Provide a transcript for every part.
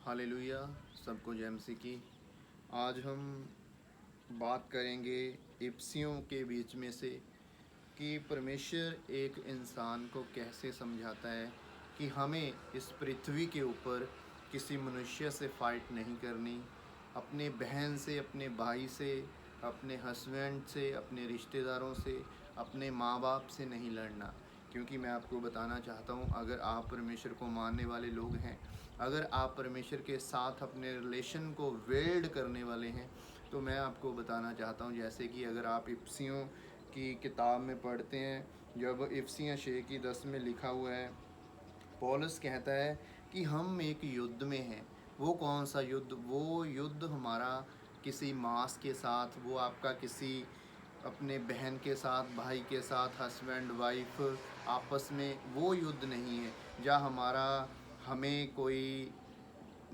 Hallelujah. सबको जय मसीह की। आज हम बात करेंगे इफ्सियों के बीच में से कि परमेश्वर एक इंसान को कैसे समझाता है कि हमें इस पृथ्वी के ऊपर किसी मनुष्य से फाइट नहीं करनी, अपने बहन से, अपने भाई से, अपने हस्बैंड से, अपने रिश्तेदारों से, अपने माँ बाप से नहीं लड़ना। क्योंकि मैं आपको बताना चाहता हूँ, अगर आप परमेश्वर को मानने वाले लोग हैं, अगर आप परमेश्वर के साथ अपने रिलेशन को वेल्ड करने वाले हैं, तो मैं आपको बताना चाहता हूँ, जैसे कि अगर आप इफ्सियों की किताब में पढ़ते हैं, जब इफ्सियाँ 6:10 में लिखा हुआ है, पौलुस कहता है कि हम एक युद्ध में हैं। वो कौन सा युद्ध? वो युद्ध हमारा किसी मांस के साथ, वो आपका किसी अपने बहन के साथ, भाई के साथ, हस्बैंड वाइफ आपस में वो युद्ध नहीं है। जहाँ हमारा हमें कोई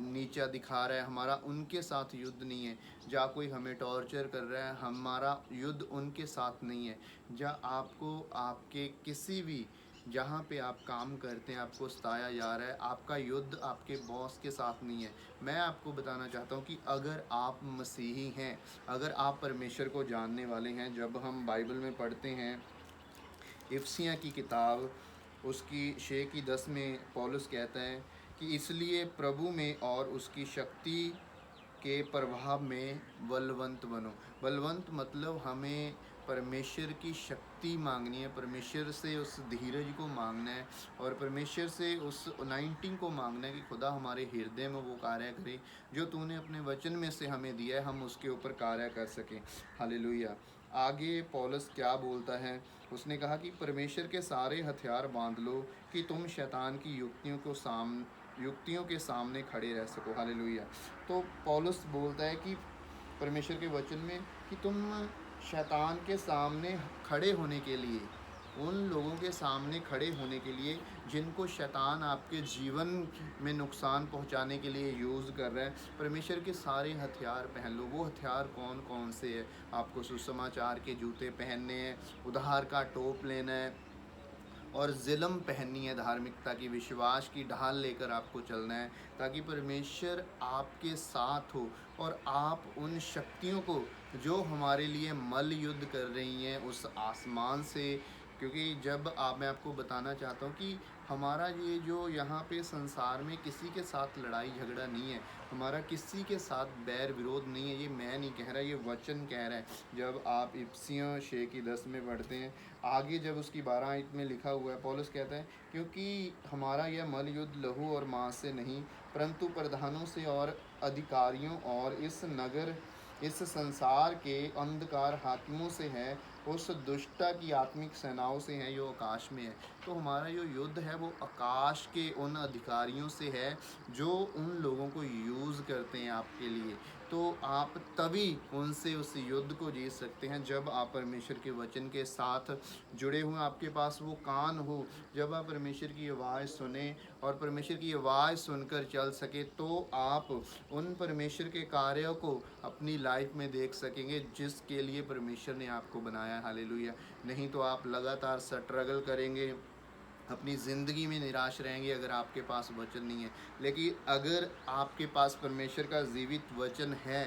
नीचा दिखा रहा है, हमारा उनके साथ युद्ध नहीं है। जहाँ कोई हमें टॉर्चर कर रहा है, हमारा युद्ध उनके साथ नहीं है। जहाँ आपको आपके किसी भी, जहाँ पे आप काम करते हैं, आपको सताया जा रहा है, आपका युद्ध आपके बॉस के साथ नहीं है। मैं आपको बताना चाहता हूँ कि अगर आप मसीही हैं, अगर आप परमेश्वर को जानने वाले हैं, जब हम बाइबल में पढ़ते हैं इफ्सियाँ की किताब उसकी 6:10 में पौलुस कहता है कि इसलिए प्रभु में और उसकी शक्ति के प्रभाव में बलवंत बनो। बलवंत मतलब हमें परमेश्वर की शक्ति मांगनी है, परमेश्वर से उस धीरज को मांगना है, और परमेश्वर से उस 19 को मांगना है कि खुदा हमारे हृदय में वो कार्य करे जो तूने अपने वचन में से हमें दिया है, हम उसके ऊपर कार्य कर सकें। हालेलुया। आगे पौलुस क्या बोलता है? उसने कहा कि परमेश्वर के सारे हथियार बांध लो कि तुम शैतान की युक्तियों के सामने खड़े रह सको। हालेलुया। तो पौलुस बोलता है कि परमेश्वर के वचन में कि तुम शैतान के सामने खड़े होने के लिए, उन लोगों के सामने खड़े होने के लिए जिनको शैतान आपके जीवन में नुकसान पहुंचाने के लिए यूज़ कर रहा है, परमेश्वर के सारे हथियार पहन लो। वो हथियार कौन कौन से हैं? आपको सुसमाचार के जूते पहनने हैं, उद्धार का टोप लेना है, और ज़िलम पहननी है धार्मिकता की, विश्वास की ढाल लेकर आपको चलना है, ताकि परमेश्वर आपके साथ हो और आप उन शक्तियों को जो हमारे लिए मल युद्ध कर रही हैं उस आसमान से। क्योंकि जब मैं आपको बताना चाहता हूँ कि हमारा ये जो यहाँ पे संसार में किसी के साथ लड़ाई झगड़ा नहीं है, हमारा किसी के साथ बैर विरोध नहीं है। ये मैं नहीं कह रहा, ये वचन कह रहा है। जब आप इफ्सियों 6:10 में पढ़ते हैं, आगे जब उसकी 12 में लिखा हुआ है, पौलुस कहता है क्योंकि हमारा यह मल युद्ध लहू और मांस से नहीं, परंतु प्रधानों से और अधिकारियों और इस संसार के अंधकार हाकिमों से है, उस दुष्टता की आत्मिक सेनाओं से है जो आकाश में है। तो हमारा जो युद्ध है वो आकाश के उन अधिकारियों से है जो उन लोगों को यूज़ करते हैं आपके लिए। तो आप तभी उनसे उस युद्ध को जीत सकते हैं जब आप परमेश्वर के वचन के साथ जुड़े हुए, आपके पास वो कान हो, जब आप परमेश्वर की आवाज़ सुने और परमेश्वर की आवाज़ सुनकर चल सके, तो आप उन परमेश्वर के कार्यों को अपनी लाइफ में देख सकेंगे जिसके लिए परमेश्वर ने आपको बनाया। हालेलुया। नहीं तो आप लगातार स्ट्रगल करेंगे, अपनी ज़िंदगी में निराश रहेंगे अगर आपके पास वचन नहीं है। लेकिन अगर आपके पास परमेश्वर का जीवित वचन है,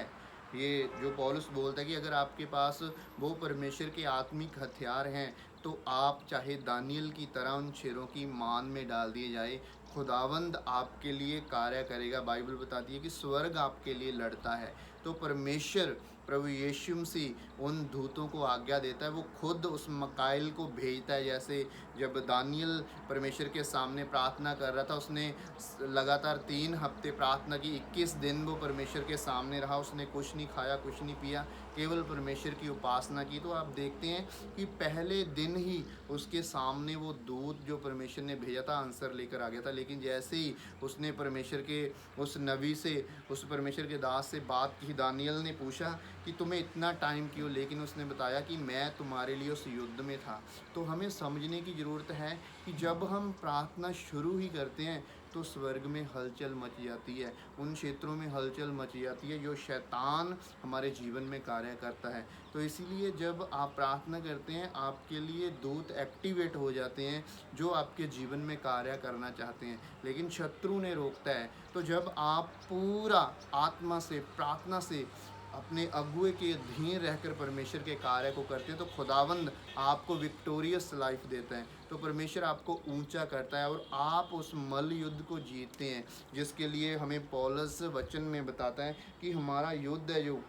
ये जो पौलुस बोलता है कि अगर आपके पास वो परमेश्वर के आत्मिक हथियार हैं, तो आप चाहे दानियल की तरह उन शेरों की मान में डाल दिए जाए, खुदावंद आपके लिए कार्य करेगा। बाइबल बताती है कि स्वर्ग आपके लिए लड़ता है। तो परमेश्वर प्रभु यीशु मसीह उन दूतों को आज्ञा देता है, वो खुद उस मकाइल को भेजता है। जैसे जब दानियल परमेश्वर के सामने प्रार्थना कर रहा था, उसने लगातार 3 हफ्ते प्रार्थना की, 21 दिन वो परमेश्वर के सामने रहा, उसने कुछ नहीं खाया, कुछ नहीं पिया, केवल परमेश्वर की उपासना की। तो आप देखते हैं कि पहले दिन ही उसके सामने वो दूत जो परमेश्वर ने भेजा था आंसर लेकर आ गया था। लेकिन जैसे ही उसने परमेश्वर के उस नबी से, उस परमेश्वर के दास से बात की, दानियल ने पूछा कि तुम्हें इतना टाइम क्यों, लेकिन उसने बताया कि मैं तुम्हारे लिए उस युद्ध में था। तो हमें समझने की ज़रूरत है कि जब हम प्रार्थना शुरू ही करते हैं तो स्वर्ग में हलचल मच जाती है, उन क्षेत्रों में हलचल मच जाती है जो शैतान हमारे जीवन में कार्य करता है। तो इसीलिए जब आप प्रार्थना करते हैं, आपके लिए दूत एक्टिवेट हो जाते हैं जो आपके जीवन में कार्य करना चाहते हैं, लेकिन शत्रु ने रोकता है। तो जब आप पूरा आत्मा से, प्रार्थना से, अपने अगुए के अधीन रहकर परमेश्वर के कार्य को करते हैं, तो खुदावंद आपको विक्टोरियस लाइफ देता है। तो परमेश्वर आपको ऊंचा करता है और आप उस मल्ल युद्ध को जीतते हैं, जिसके लिए हमें पौलुस वचन में बताता है कि हमारा युद्ध है जो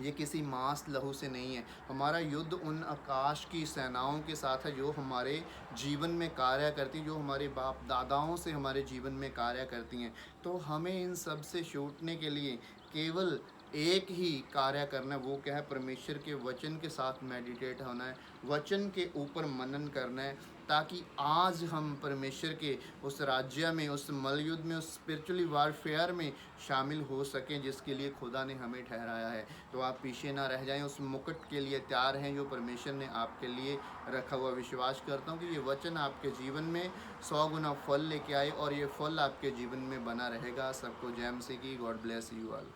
ये किसी मांस लहू से नहीं है, हमारा युद्ध उन आकाश की सेनाओं के साथ है जो हमारे जीवन में कार्य करती हैं, जो हमारे बाप दादाओं से हमारे जीवन में कार्य करती हैं। तो हमें इन सब से छूटने के लिए केवल एक ही कार्य करना है, वो क्या है? परमेश्वर के वचन के साथ मेडिटेट होना है, वचन के ऊपर मनन करना है, ताकि आज हम परमेश्वर के उस राज्य में, उस मलयुद्ध में, उस स्पिरिचुअली वारफेयर में शामिल हो सकें जिसके लिए खुदा ने हमें ठहराया है। तो आप पीछे ना रह जाएं, उस मुकुट के लिए तैयार हैं जो परमेश्वर ने आपके लिए रखा हुआ। विश्वास करता हूँ कि ये वचन आपके जीवन में 100 गुना फल लेके आए और ये फल आपके जीवन में बना रहेगा। सबको जय मसीह की। God bless you all.